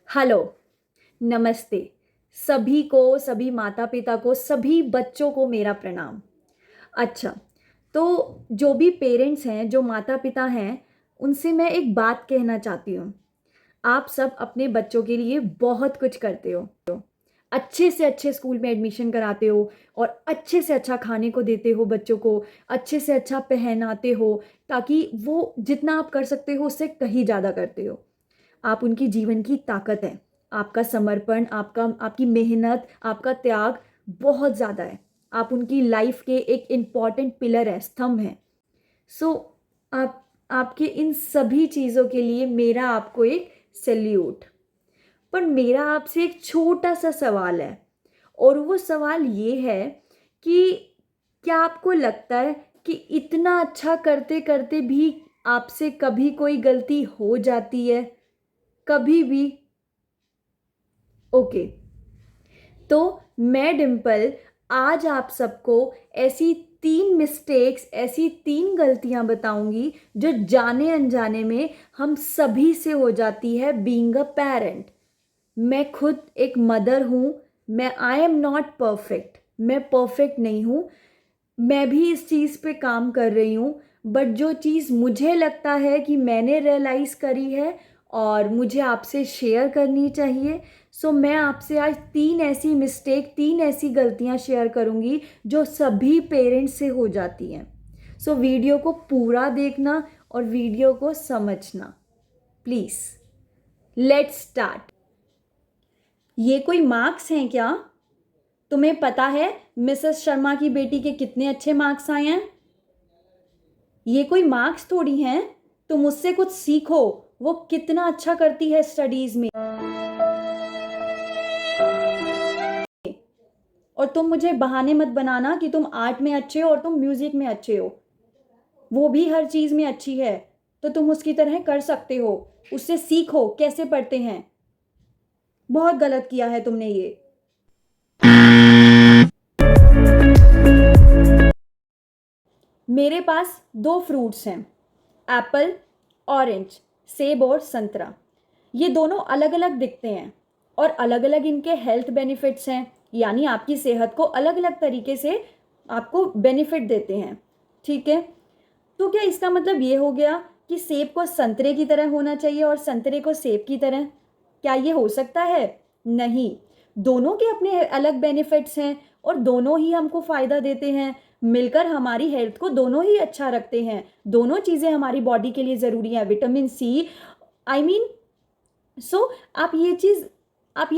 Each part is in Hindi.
हेलो, नमस्ते। सभी को, सभी माता-पिता को, सभी बच्चों को मेरा प्रणाम। अच्छा, तो जो भी पेरेंट्स हैं, जो माता-पिता हैं, उनसे मैं एक बात कहना चाहती हूँ। आप सब अपने बच्चों के लिए बहुत कुछ करते हो। अच्छे से अच्छे स्कूल में एडमिशन कराते हो और अच्छे से अच्छा खाने को देते हो बच्चों को, अच्छे से अच्छा पहनाते हो, ताकि वो जितना आप कर सकते हो उससे कहीं ज़्यादा करते हो। आप उनकी जीवन की ताकत हैं। आपका समर्पण, आपकी मेहनत, आपका त्याग बहुत ज़्यादा है। आप उनकी लाइफ के एक इम्पॉर्टेंट पिलर हैं, स्तंभ हैं। सो आप आपके इन सभी चीज़ों के लिए मेरा आपको एक सैल्यूट। पर मेरा आपसे एक छोटा-सा सवाल है और वो सवाल ये है कि क्या आपको लगता है कि इतना अच्छा करते-करते भी आपसे कभी कोई गलती हो जाती है? कभी भी? ओके, तो मैं डिम्पल आज आप सबको ऐसी 3 मिस्टेक्स, ऐसी 3 गलतियाँ बताऊँगी जो जाने-अनजाने में हम सभी से हो जाती है बीइंग अ पैरेंट। मैं खुद एक मदर हूँ, मैं आई एम नॉट परफेक्ट, मैं परफेक्ट नहीं हूँ। मैं भी इस चीज़ पे काम कर रही हूँ, बट जो चीज़ मुझे लगता है कि मैंने रियलाइज़ करी है और मुझे आपसे शेयर करनी चाहिए, सो मैं आपसे आज 3 ऐसी मिस्टेक, 3 ऐसी गलतियाँ शेयर करूँगी जो सभी पेरेंट्स से हो जाती हैं। सो वीडियो को पूरा देखना और वीडियो को समझना, प्लीज़। Let's start. ये कोई मार्क्स हैं क्या? तुम्हें पता है मिसेस शर्मा की बेटी के कितने अच्छे मार्क्स आए हैं? ये कोई मार्क्स थोड़ी हैं। तुम उससे कुछ सीखो, वो कितना अच्छा करती है स्टडीज में। और तुम मुझे बहाने मत बनाना कि तुम आर्ट में अच्छे हो और तुम म्यूजिक में अच्छे हो। वो भी हर चीज में अच्छी है, तो तुम उसकी तरह कर सकते हो। उससे सीखो कैसे पढ़ते हैं। बहुत गलत किया है तुमने ये। मेरे पास दो फ्रूट्स हैं, एप्पल, ऑरेंज, सेब और संतरा। ये दोनों अलग अलग दिखते हैं और अलग अलग इनके हेल्थ बेनिफिट्स हैं, यानी आपकी सेहत को अलग अलग तरीके से आपको बेनिफिट देते हैं। ठीक है, तो क्या इसका मतलब ये हो गया कि सेब को संतरे की तरह होना चाहिए और संतरे को सेब की तरह? क्या ये हो सकता है? नहीं। दोनों के अपने अलग बेनिफिट्स हैं और दोनों ही हमको फ़ायदा देते हैं। मिलकर हमारी हेल्थ को दोनों ही अच्छा रखते हैं। दोनों चीज़ें हमारी बॉडी के लिए ज़रूरी हैं। विटामिन सी, आई मीन, सो आप ये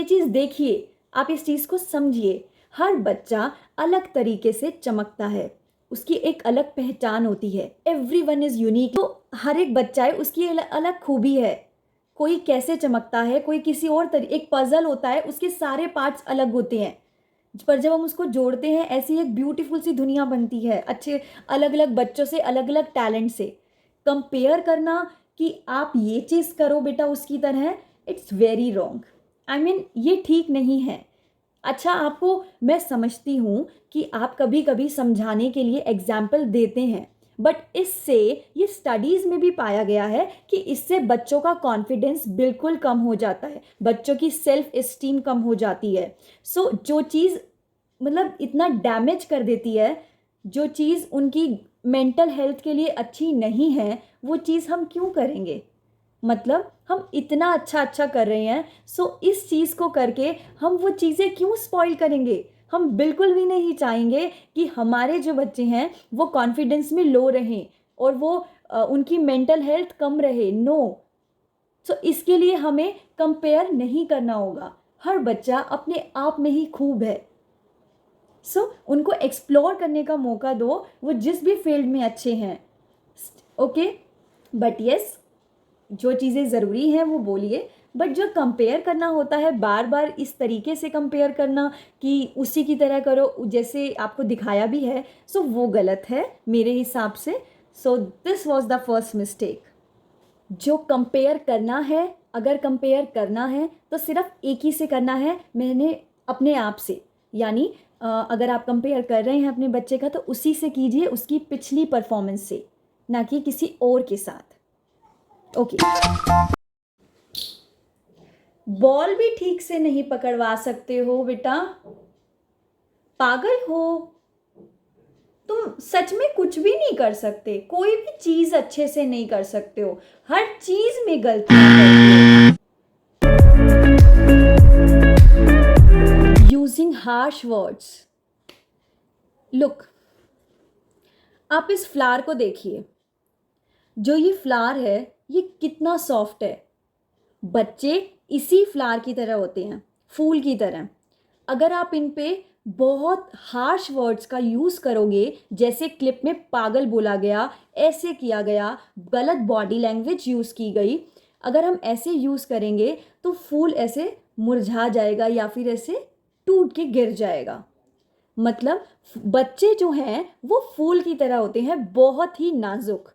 चीज़ देखिए, आप इस चीज़ को समझिए। हर बच्चा अलग तरीके से चमकता है, उसकी एक अलग पहचान होती है। Everyone is unique. तो हर एक बच्चा है, उसकी अलग खूबी है। कोई कैसे चमकता है, कोई किसी और एक पजल होता है, उसके सारे पार्ट्स अलग होते हैं, पर जब हम उसको जोड़ते हैं ऐसी एक ब्यूटीफुल सी दुनिया बनती है, अच्छे अलग अलग बच्चों से, अलग अलग टैलेंट से। कंपेयर करना कि आप ये चीज़ करो बेटा उसकी तरह, it's very wrong. I mean, ये ठीक नहीं है। अच्छा, आपको मैं समझती हूँ कि आप कभी कभी समझाने के लिए एग्जाम्पल देते हैं, बट इससे ये स्टडीज़ में भी पाया गया है कि इससे बच्चों का कॉन्फिडेंस बिल्कुल कम हो जाता है, बच्चों की सेल्फ इस्टीम कम हो जाती है। सो जो चीज़ मतलब इतना डैमेज कर देती है, जो चीज़ उनकी मेंटल हेल्थ के लिए अच्छी नहीं है, वो चीज़ हम क्यों करेंगे? मतलब हम इतना अच्छा अच्छा कर रहे हैं, सो इस चीज़ को करके हम वो चीज़ें क्यों स्पॉइल करेंगे? हम बिल्कुल भी नहीं चाहेंगे कि हमारे जो बच्चे हैं वो कॉन्फिडेंस में लो रहें और वो उनकी मेंटल हेल्थ कम रहे। नो। सो इसके लिए हमें कंपेयर नहीं करना होगा। हर बच्चा अपने आप में ही खूब है। सो उनको एक्सप्लोर करने का मौका दो, वो जिस भी फील्ड में अच्छे हैं। ओके, बट यस, जो चीज़ें ज़रूरी हैं वो बोलिए, बट जो कंपेयर करना होता है, बार बार इस तरीके से कंपेयर करना कि उसी की तरह करो जैसे आपको दिखाया भी है, सो वो गलत है मेरे हिसाब से। So this was the first mistake. जो कंपेयर करना है, अगर कंपेयर करना है तो सिर्फ एक ही से करना है, मैंने अपने आप से। यानी अगर आप कंपेयर कर रहे हैं अपने बच्चे का तो उसी से कीजिए, उसकी पिछली परफॉर्मेंस से, ना कि किसी और के साथ। ओके। बॉल भी ठीक से नहीं पकड़वा सकते हो बेटा, पागल हो तुम, सच में कुछ भी नहीं कर सकते, कोई भी चीज अच्छे से नहीं कर सकते हो, हर चीज में गलतियां करते हो। Using harsh words. लुक, आप इस फ्लावर को देखिए, जो ये फ्लावर है ये कितना सॉफ्ट है। बच्चे इसी फ्लावर की तरह होते हैं, फूल की तरह। अगर आप इन पे बहुत हार्श वर्ड्स का यूज़ करोगे, जैसे क्लिप में पागल बोला गया, ऐसे किया गया, गलत बॉडी लैंग्वेज यूज़ की गई, अगर हम ऐसे यूज़ करेंगे तो फूल ऐसे मुरझा जाएगा या फिर ऐसे टूट के गिर जाएगा। मतलब बच्चे जो हैं वो फूल की तरह होते हैं, बहुत ही नाजुक।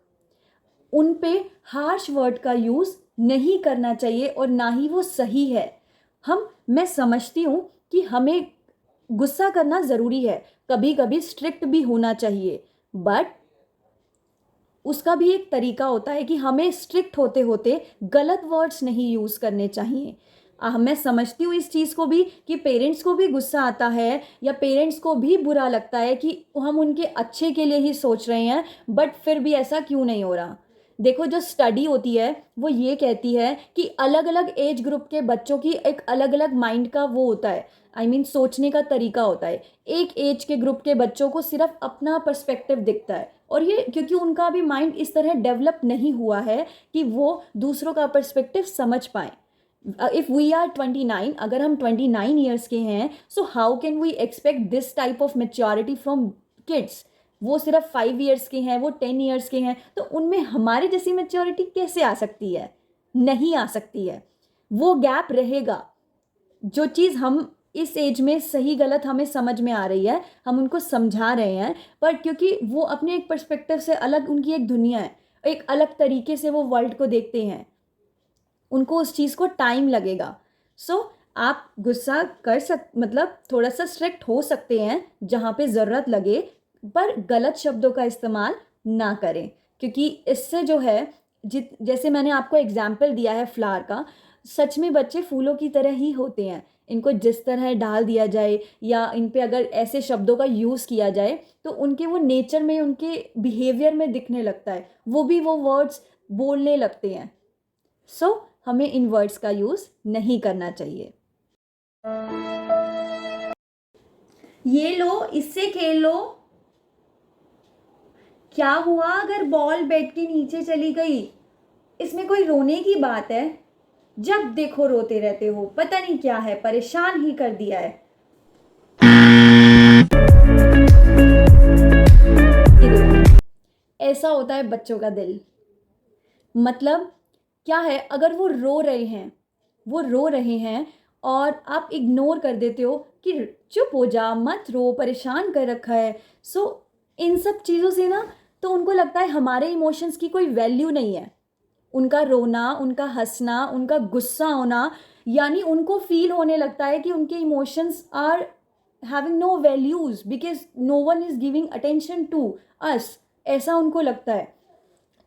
उन पे हार्श वर्ड का यूज़ नहीं करना चाहिए और ना ही वो सही है। मैं समझती हूँ कि हमें गुस्सा करना ज़रूरी है, कभी कभी स्ट्रिक्ट भी होना चाहिए, बट उसका भी एक तरीका होता है कि हमें स्ट्रिक्ट होते होते गलत वर्ड्स नहीं यूज़ करने चाहिए। मैं समझती हूँ इस चीज़ को भी कि पेरेंट्स को भी गुस्सा आता है या पेरेंट्स को भी बुरा लगता है कि हम उनके अच्छे के लिए ही सोच रहे हैं, बट फिर भी ऐसा क्यों नहीं हो रहा। देखो, जो स्टडी होती है वो ये कहती है कि अलग अलग एज ग्रुप के बच्चों की एक अलग अलग माइंड का वो होता है, सोचने का तरीका होता है। एक एज के ग्रुप के बच्चों को सिर्फ अपना पर्सपेक्टिव दिखता है, और ये क्योंकि उनका भी माइंड इस तरह डेवलप नहीं हुआ है कि वो दूसरों का पर्सपेक्टिव समझ पाए। इफ़ वी आर 29, अगर हम 29 ईयर्स के हैं, so how can we expect this type of maturity from kids. वो सिर्फ 5 ईयर्स के हैं, वो 10 ईयर्स के हैं, तो उनमें हमारे जैसी मेच्योरिटी कैसे आ सकती है? नहीं आ सकती है। वो गैप रहेगा। जो चीज़ हम इस एज में सही गलत हमें समझ में आ रही है, हम उनको समझा रहे हैं, पर क्योंकि वो अपने एक पर्सपेक्टिव से अलग, उनकी एक दुनिया है, एक अलग तरीके से वो वर्ल्ड को देखते हैं, उनको उस चीज़ को टाइम लगेगा। आप गुस्सा कर मतलब थोड़ा सा स्ट्रिक्ट हो सकते हैं जहाँ पे ज़रूरत लगे, पर गलत शब्दों का इस्तेमाल ना करें, क्योंकि इससे जो है, जैसे मैंने आपको एग्जाम्पल दिया है फ्लावर का, सच में बच्चे फूलों की तरह ही होते हैं। इनको जिस तरह डाल दिया जाए या इन पे अगर ऐसे शब्दों का यूज़ किया जाए तो उनके वो नेचर में, उनके बिहेवियर में दिखने लगता है, वो भी वो वर्ड्स बोलने लगते हैं। हमें इन वर्ड्स का यूज़ नहीं करना चाहिए। ये लो, इससे खेल लो। क्या हुआ अगर बॉल बेड के नीचे चली गई? इसमें कोई रोने की बात है? जब देखो रोते रहते हो, पता नहीं क्या है, परेशान ही कर दिया है। ऐसा होता है बच्चों का दिल। मतलब क्या है, अगर वो रो रहे हैं, और आप इग्नोर कर देते हो कि चुप हो जा, मत रो, परेशान कर रखा है, इन सब चीज़ों से ना, तो उनको लगता है हमारे इमोशंस की कोई वैल्यू नहीं है। उनका रोना, उनका हंसना, उनका गुस्सा होना, यानी उनको फील होने लगता है कि उनके emotions are having no values because no one is giving attention to us, ऐसा उनको लगता है।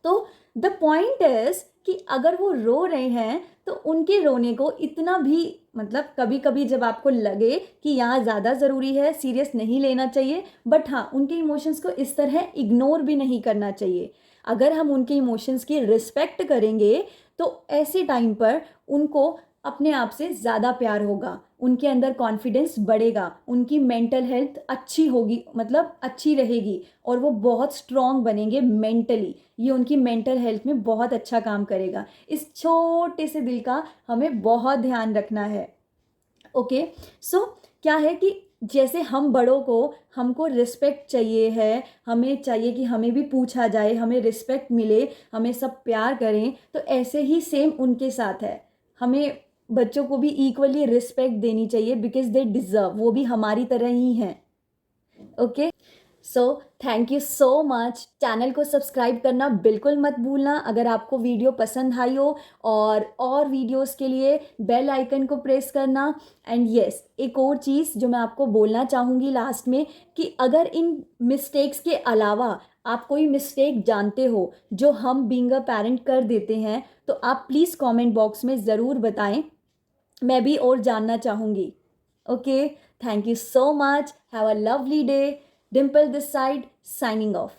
तो द पॉइंट इज कि अगर वो रो रहे हैं तो उनके रोने को इतना भी, मतलब कभी कभी जब आपको लगे कि यहाँ ज़्यादा ज़रूरी है, सीरियस नहीं लेना चाहिए, बट हाँ, उनके इमोशंस को इस तरह इग्नोर भी नहीं करना चाहिए। अगर हम उनके इमोशंस की रिस्पेक्ट करेंगे तो ऐसे टाइम पर उनको अपने आप से ज़्यादा प्यार होगा, उनके अंदर कॉन्फिडेंस बढ़ेगा, उनकी मेंटल हेल्थ अच्छी होगी, मतलब अच्छी रहेगी, और वो बहुत स्ट्रॉन्ग बनेंगे मेंटली। ये उनकी मेंटल हेल्थ में बहुत अच्छा काम करेगा। इस छोटे से दिल का हमें बहुत ध्यान रखना है। ओके, क्या है कि जैसे हम बड़ों को, हमको रिस्पेक्ट चाहिए है, हमें चाहिए कि हमें भी पूछा जाए, हमें रिस्पेक्ट मिले, हमें सब प्यार करें, तो ऐसे ही सेम उनके साथ है। हमें बच्चों को भी इक्वली रिस्पेक्ट देनी चाहिए बिकॉज दे डिज़र्व, वो भी हमारी तरह ही हैं। Okay, thank you so much. Channel को सब्सक्राइब करना बिल्कुल मत भूलना अगर आपको वीडियो पसंद आई हो, और वीडियोस के लिए बेल आइकन को प्रेस करना। एंड यस, एक और चीज़ जो मैं आपको बोलना चाहूँगी लास्ट में, कि अगर इन मिस्टेक्स के अलावा आप कोई मिस्टेक जानते हो जो हम बीइंग अ पेरेंट कर देते हैं, तो आप प्लीज़ कमेंट बॉक्स में ज़रूर बताएं। मैं भी और जानना चाहूँगी। Okay, thank you so much, have a lovely day. Dimple this side, signing off.